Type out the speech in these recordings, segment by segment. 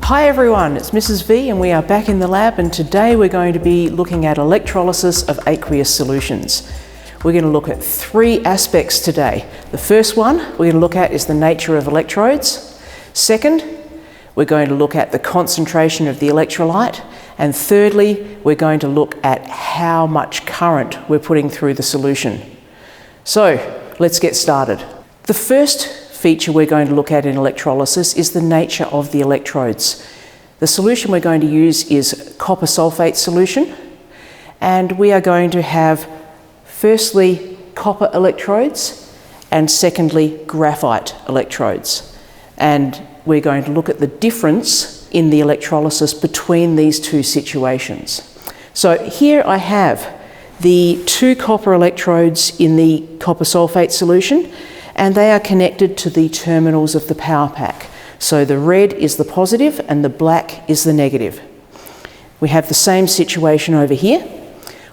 Hi everyone, it's Mrs. V and we are back in the lab, and today we're going to be looking at electrolysis of aqueous solutions. We're going to look at three aspects today. The first one we're going to look at is the nature of electrodes. Second, we're going to look at the concentration of the electrolyte. And thirdly, we're going to look at how much current we're putting through the solution. So let's get started. The first feature we're going to look at in electrolysis is the nature of the electrodes. The solution we're going to use is copper sulfate solution, and we are going to have firstly copper electrodes and secondly graphite electrodes. And we're going to look at the difference in the electrolysis between these two situations. So here I have the two copper electrodes in the copper sulfate solution, and they are connected to the terminals of the power pack. So the red is the positive and the black is the negative. We have the same situation over here.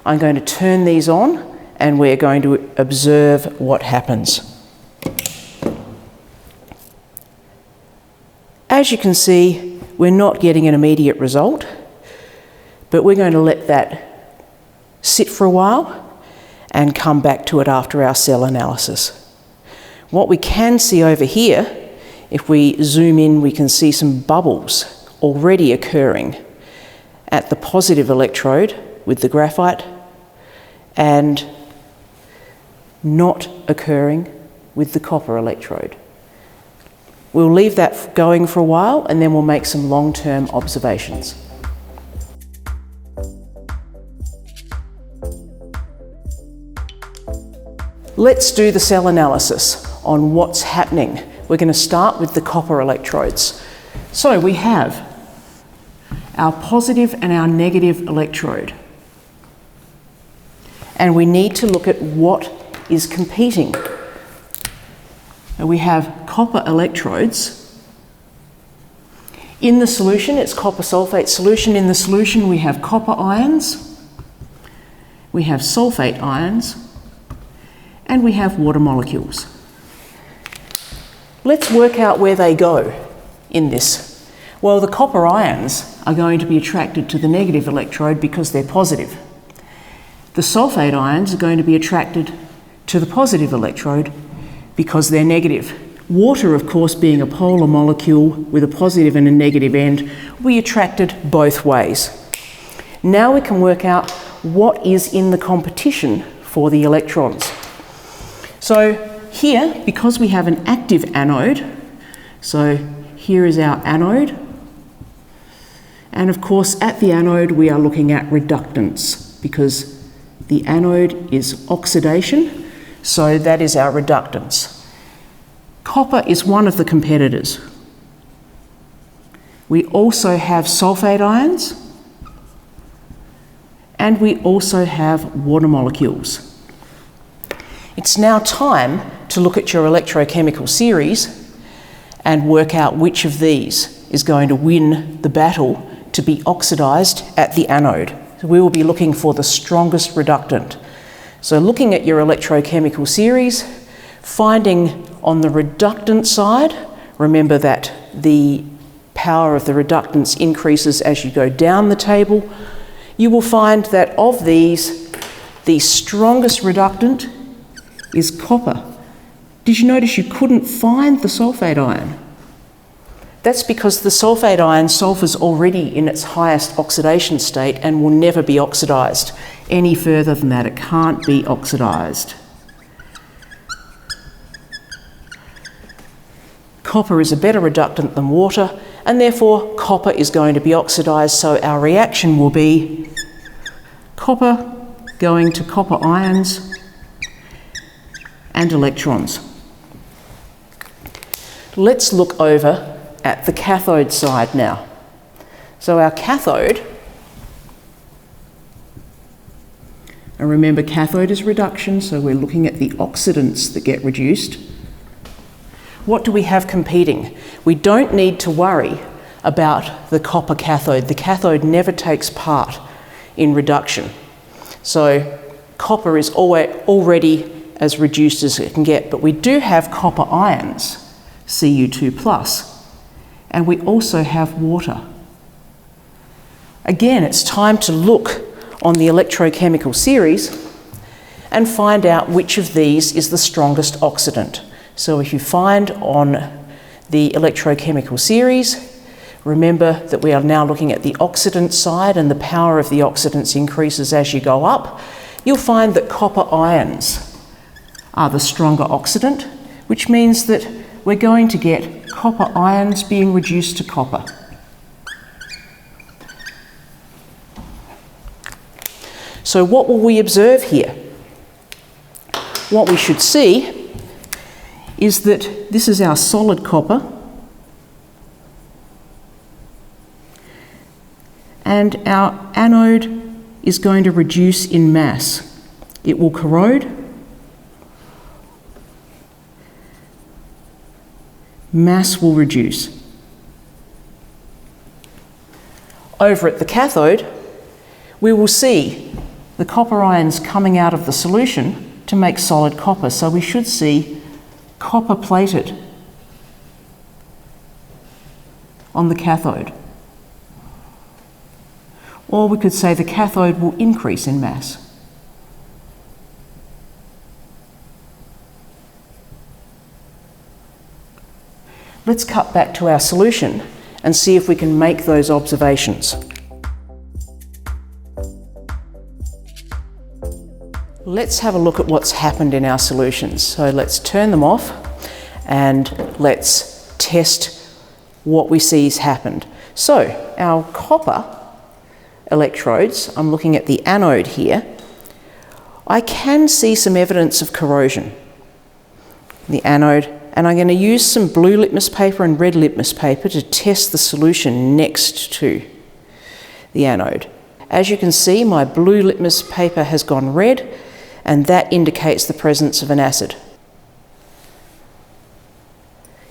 I'm going to turn these on and we're going to observe what happens. As you can see, we're not getting an immediate result, but we're going to let that sit for a while and come back to it after our cell analysis. What we can see over here, if we zoom in, we can see some bubbles already occurring at the positive electrode with the graphite and not occurring with the copper electrode. We'll leave that going for a while and then we'll make some long-term observations. Let's do the cell analysis on what's happening. We're going to start with the copper electrodes. So we have our positive and our negative electrode. And we need to look at what is competing. And we have copper electrodes. In the solution, it's copper sulfate solution. In the solution, we have copper ions, we have sulfate ions, and we have water molecules. Let's work out where they go in this. Well, the copper ions are going to be attracted to the negative electrode because they're positive. The sulfate ions are going to be attracted to the positive electrode because they're negative. Water, of course, being a polar molecule with a positive and a negative end, will be attracted both ways. Now we can work out what is in the competition for the electrons. So here, because we have an active anode, so here is our anode, and of course at the anode we are looking at reductance because the anode is oxidation, so that is our reductance. Copper is one of the competitors. We also have sulfate ions, and we also have water molecules. It's now time to look at your electrochemical series and work out which of these is going to win the battle to be oxidized at the anode. So we will be looking for the strongest reductant. So looking at your electrochemical series, finding on the reductant side, remember that the power of the reductance increases as you go down the table, you will find that of these, the strongest reductant is copper. Did you notice you couldn't find the sulfate ion? That's because the sulfate ion, sulfur's already in its highest oxidation state and will never be oxidized. Any further than that, it can't be oxidized. Copper is a better reductant than water, and therefore copper is going to be oxidized, so our reaction will be copper going to copper ions and electrons. Let's look over at the cathode side now. So our cathode, and remember cathode is reduction, so we're looking at the oxidants that get reduced. What do we have competing? We don't need to worry about the copper cathode. The cathode never takes part in reduction. So copper is already as reduced as it can get, but we do have copper ions. Cu2+. And we also have water. Again, it's time to look on the electrochemical series and find out which of these is the strongest oxidant. So if you find on the electrochemical series, remember that we are now looking at the oxidant side, and the power of the oxidants increases as you go up. You'll find that copper ions are the stronger oxidant, which means that we're going to get copper ions being reduced to copper. So what will we observe here? What we should see is that this is our solid copper, and our anode is going to reduce in mass. It will corrode. Mass will reduce. Over at the cathode, we will see the copper ions coming out of the solution to make solid copper. So we should see copper plated on the cathode. Or we could say the cathode will increase in mass. Let's cut back to our solution and see if we can make those observations. Let's have a look at what's happened in our solutions. So let's turn them off and let's test what we see has happened. So our copper electrodes, I'm looking at the anode here, I can see some evidence of corrosion. The anode, and I'm going to use some blue litmus paper and red litmus paper to test the solution next to the anode. As you can see, my blue litmus paper has gone red, and that indicates the presence of an acid.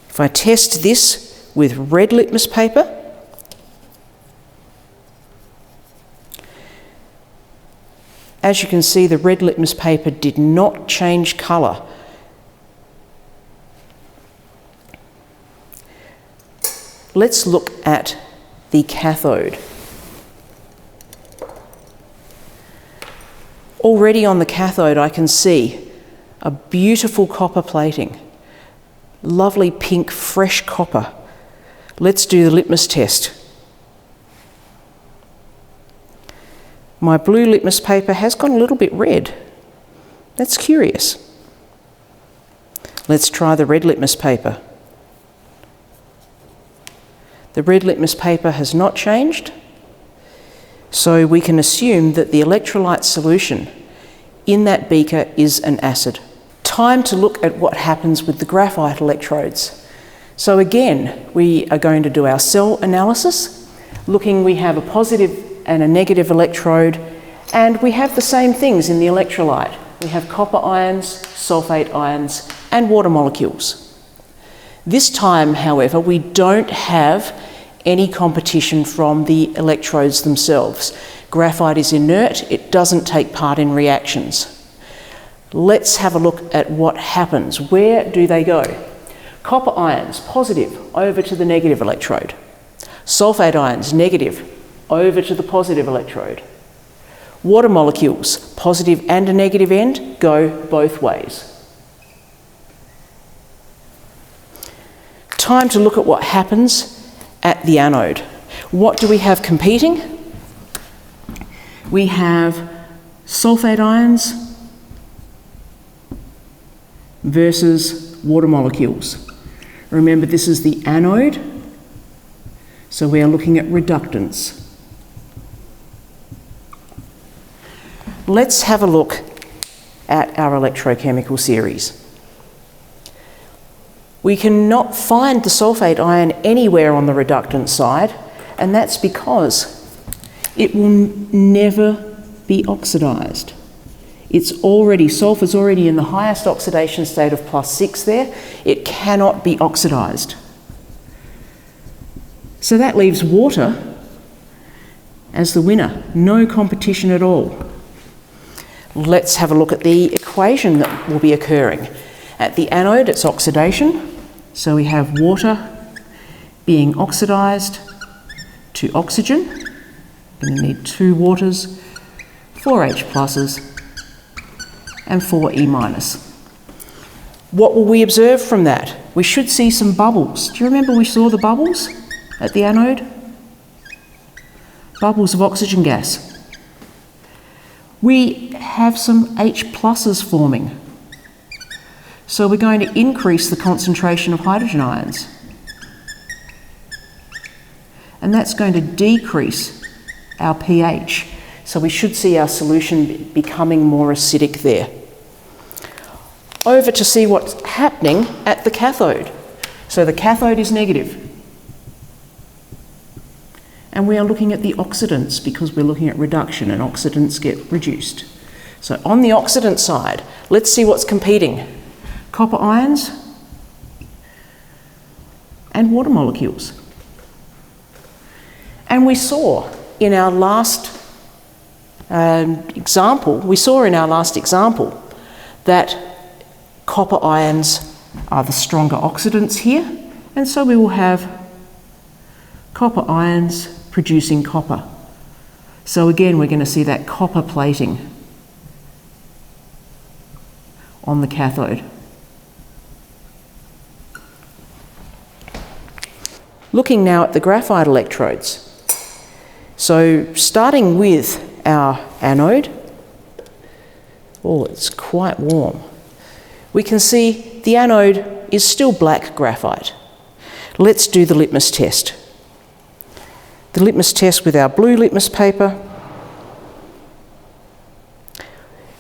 If I test this with red litmus paper, as you can see, the red litmus paper did not change colour. Let's look at the cathode. Already on the cathode I can see a beautiful copper plating, lovely pink fresh copper. Let's do the litmus test. My blue litmus paper has gone a little bit red. That's curious. Let's try the red litmus paper. The red litmus paper has not changed, so we can assume that the electrolyte solution in that beaker is an acid. Time to look at what happens with the graphite electrodes. So again, we are going to do our cell analysis. We have a positive and a negative electrode, and we have the same things in the electrolyte. We have copper ions, sulfate ions, and water molecules. This time, however, we don't have any competition from the electrodes themselves. Graphite is inert, it doesn't take part in reactions. Let's have a look at what happens. Where do they go? Copper ions, positive, over to the negative electrode. Sulfate ions, negative, over to the positive electrode. Water molecules, positive and a negative end, go both ways. Time to look at what happens at the anode. What do we have competing? We have sulfate ions versus water molecules. Remember, this is the anode, so we are looking at reductance. Let's have a look at our electrochemical series. We cannot find the sulfate ion anywhere on the reductant side, and that's because it will never be oxidised. Sulphur's already in the highest oxidation state of +6 there. It cannot be oxidised. So that leaves water as the winner. No competition at all. Let's have a look at the equation that will be occurring. At the anode, it's oxidation. So we have water being oxidised to oxygen. We're going to need 2 waters, 4 H pluses, and 4 E minus. What will we observe from that? We should see some bubbles. Do you remember we saw the bubbles at the anode? Bubbles of oxygen gas. We have some H pluses forming. So we're going to increase the concentration of hydrogen ions. And that's going to decrease our pH. So we should see our solution becoming more acidic there. Over to see what's happening at the cathode. So the cathode is negative. And we are looking at the oxidants because we're looking at reduction, and oxidants get reduced. So on the oxidant side, let's see what's competing. Copper ions and water molecules. And we saw in our last example that copper ions are the stronger oxidants here, and so we will have copper ions producing copper. So again, we're going to see that copper plating on the cathode. Looking now at the graphite electrodes. So starting with our anode, oh, it's quite warm. We can see the anode is still black graphite. Let's do the litmus test. The litmus test with our blue litmus paper.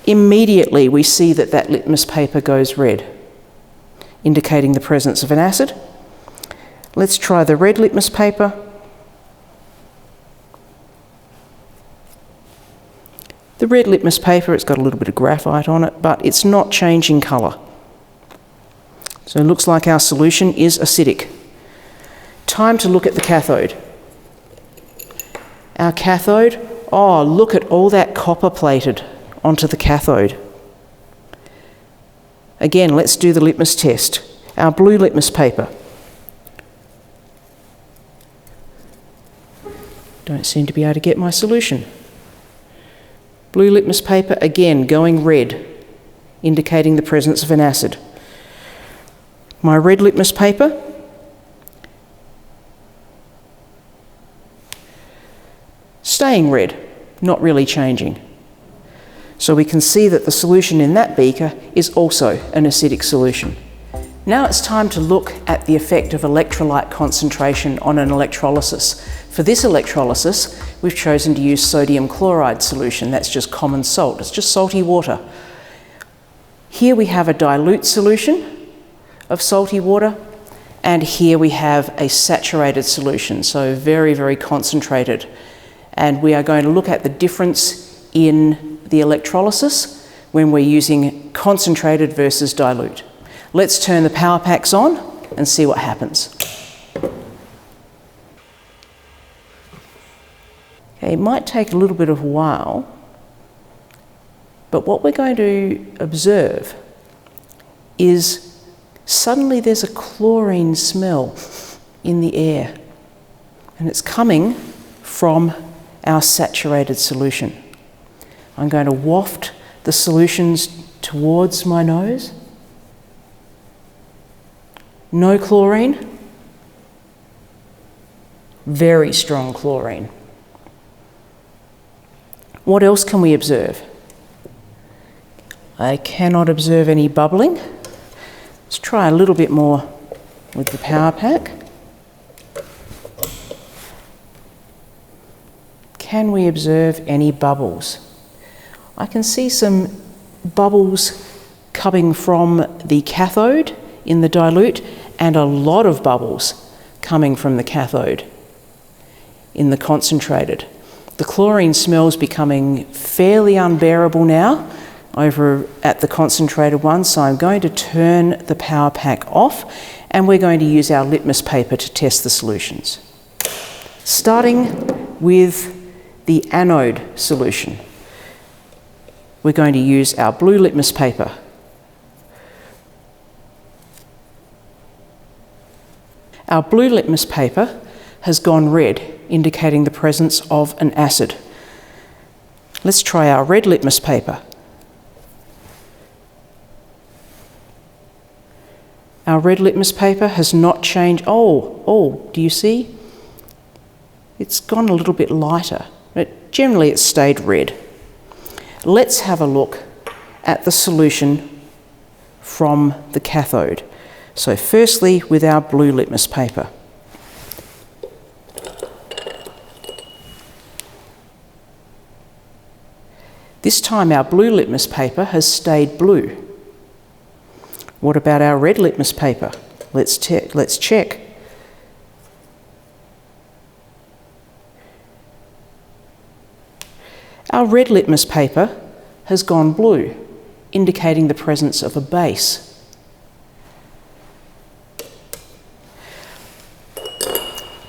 Immediately we see that that litmus paper goes red, indicating the presence of an acid. Let's try the red litmus paper. The red litmus paper, it's got a little bit of graphite on it, but it's not changing colour. So it looks like our solution is acidic. Time to look at the cathode. Our cathode, oh, look at all that copper plated onto the cathode. Again, let's do the litmus test. Our blue litmus paper. Don't seem to be able to get my solution. Blue litmus paper, again, going red, indicating the presence of an acid. My red litmus paper, staying red, not really changing. So we can see that the solution in that beaker is also an acidic solution. Now it's time to look at the effect of electrolyte concentration on an electrolysis. For this electrolysis, we've chosen to use sodium chloride solution. That's just common salt. It's just salty water. Here we have a dilute solution of salty water, and here we have a saturated solution, so very, very concentrated. And we are going to look at the difference in the electrolysis when we're using concentrated versus dilute. Let's turn the power packs on and see what happens. Okay, it might take a little bit of a while, but what we're going to observe is suddenly there's a chlorine smell in the air, and it's coming from our saturated solution. I'm going to waft the solutions towards my nose. No chlorine, very strong chlorine. What else can we observe? I cannot observe any bubbling. Let's try a little bit more with the power pack. Can we observe any bubbles? I can see some bubbles coming from the cathode in the dilute, and a lot of bubbles coming from the cathode in the concentrated. The chlorine smell's becoming fairly unbearable now over at the concentrated one, so I'm going to turn the power pack off, and we're going to use our litmus paper to test the solutions. Starting with the anode solution, we're going to use our blue litmus paper. Our blue litmus paper has gone red, indicating the presence of an acid. Let's try our red litmus paper. Our red litmus paper has not changed. Oh, do you see? It's gone a little bit lighter, but generally it's stayed red. Let's have a look at the solution from the cathode. So firstly, with our blue litmus paper. This time our blue litmus paper has stayed blue. What about our red litmus paper? Let's check. Our red litmus paper has gone blue, indicating the presence of a base.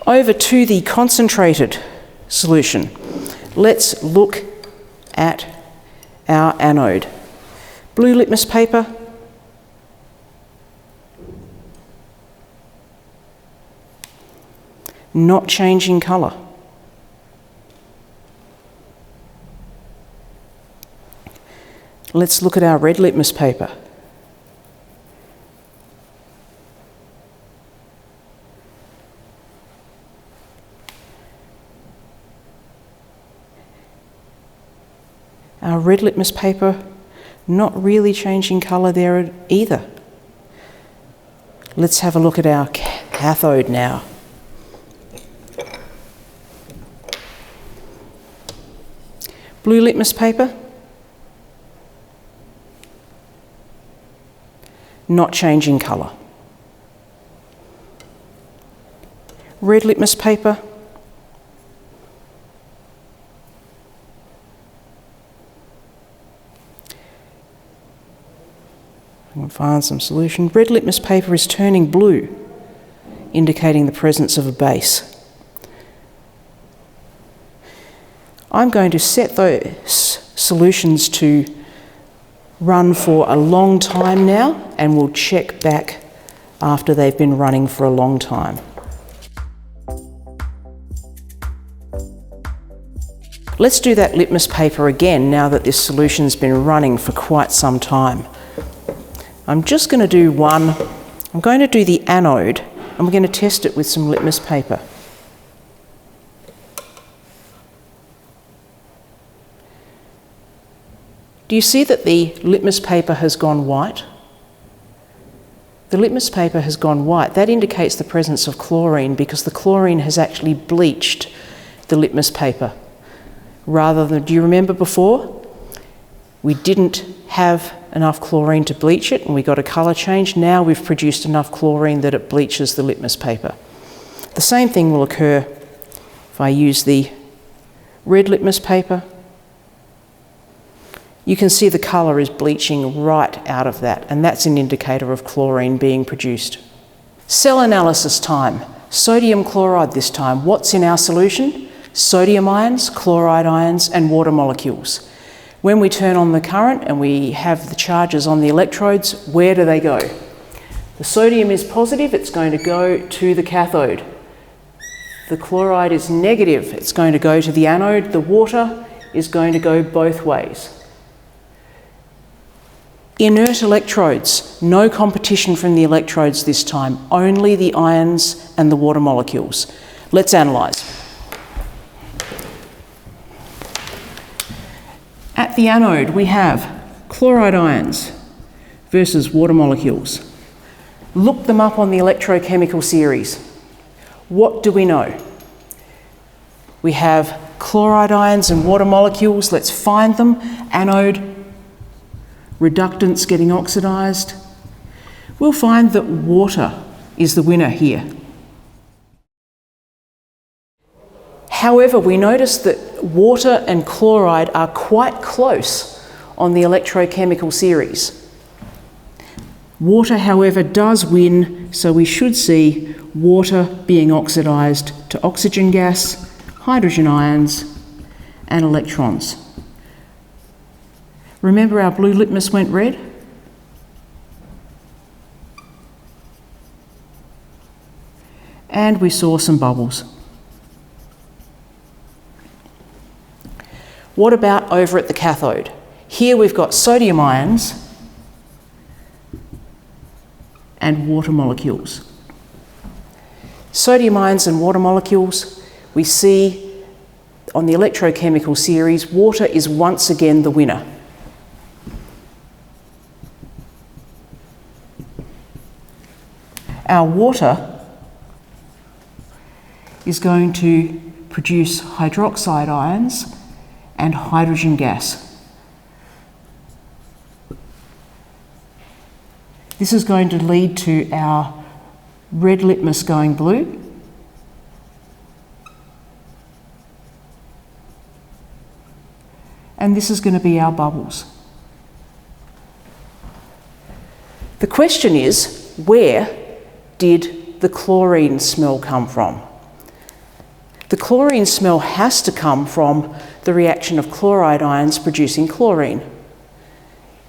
Over to the concentrated solution. Let's look at our anode. Blue litmus paper. Not changing colour. Let's look at our red litmus paper. Our red litmus paper, not really changing colour there either. Let's have a look at our cathode now. Blue litmus paper, not changing colour. Red litmus paper, I'm going to find some solution. Red litmus paper is turning blue, indicating the presence of a base. I'm going to set those solutions to run for a long time now, and we'll check back after they've been running for a long time. Let's do that litmus paper again now that this solution's been running for quite some time. I'm just going to do one. I'm going to do the anode, and we're going to test it with some litmus paper. Do you see that the litmus paper has gone white? The litmus paper has gone white. That indicates the presence of chlorine, because the chlorine has actually bleached the litmus paper. Rather than, do you remember before? We didn't have enough chlorine to bleach it and we got a colour change. Now we've produced enough chlorine that it bleaches the litmus paper. The same thing will occur if I use the red litmus paper. You can see the colour is bleaching right out of that, and that's an indicator of chlorine being produced. Cell analysis time. Sodium chloride this time. What's in our solution? Sodium ions, chloride ions, and water molecules. When we turn on the current and we have the charges on the electrodes, where do they go? The sodium is positive, it's going to go to the cathode. The chloride is negative, it's going to go to the anode. The water is going to go both ways. Inert electrodes, no competition from the electrodes this time, only the ions and the water molecules. Let's analyse. At the anode, we have chloride ions versus water molecules. Look them up on the Electrochemical Series. What do we know? We have chloride ions and water molecules. Let's find them. Anode, reductants getting oxidised. We'll find that water is the winner here. However, we notice that water and chloride are quite close on the Electrochemical Series. Water, however, does win, so we should see water being oxidised to oxygen gas, hydrogen ions, and electrons. Remember our blue litmus went red? and we saw some bubbles. What about over at the cathode? Here we've got sodium ions and water molecules. Sodium ions and water molecules, we see on the electrochemical series, water is once again the winner. Our water is going to produce hydroxide ions and hydrogen gas. This is going to lead to our red litmus going blue. And this is going to be our bubbles. The question is, where did the chlorine smell come from? The chlorine smell has to come from the reaction of chloride ions producing chlorine.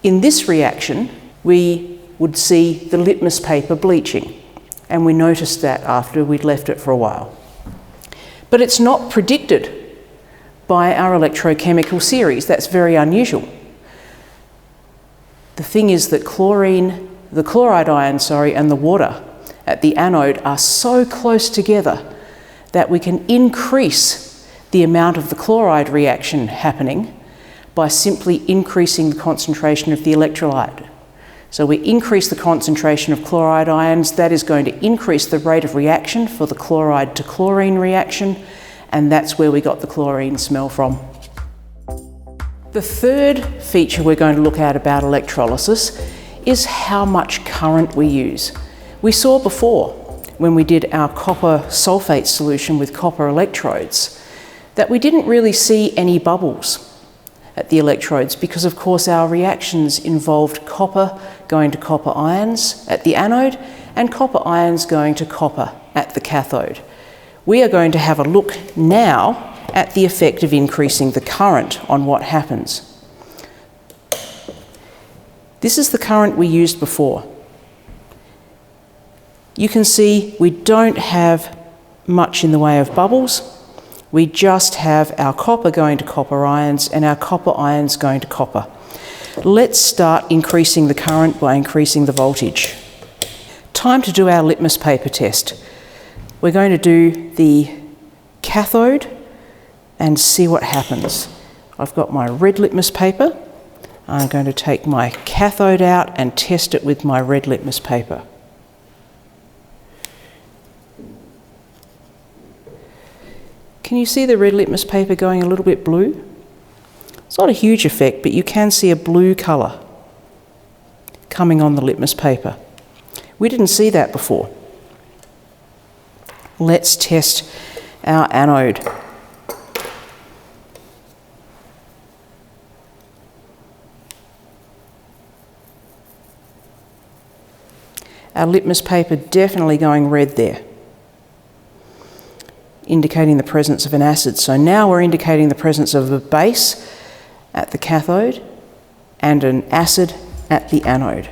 In this reaction, we would see the litmus paper bleaching, and we noticed that after we'd left it for a while. But it's not predicted by our electrochemical series. That's very unusual. The thing is that the chloride ion, and the water at the anode are so close together that we can increase the amount of the chloride reaction happening by simply increasing the concentration of the electrolyte. So we increase the concentration of chloride ions, that is going to increase the rate of reaction for the chloride to chlorine reaction, and that's where we got the chlorine smell from. The third feature we're going to look at about electrolysis is how much current we use. We saw before, when we did our copper sulfate solution with copper electrodes, that we didn't really see any bubbles at the electrodes because, of course, our reactions involved copper going to copper ions at the anode and copper ions going to copper at the cathode. We are going to have a look now at the effect of increasing the current on what happens. This is the current we used before. You can see we don't have much in the way of bubbles. We just have our copper going to copper ions and our copper ions going to copper. Let's start increasing the current by increasing the voltage. Time to do our litmus paper test. We're going to do the cathode and see what happens. I've got my red litmus paper. I'm going to take my cathode out and test it with my red litmus paper. Can you see the red litmus paper going a little bit blue? It's not a huge effect, but you can see a blue colour coming on the litmus paper. We didn't see that before. Let's test our anode. Our litmus paper definitely going red there, indicating the presence of an acid. So now we're indicating the presence of a base at the cathode and an acid at the anode.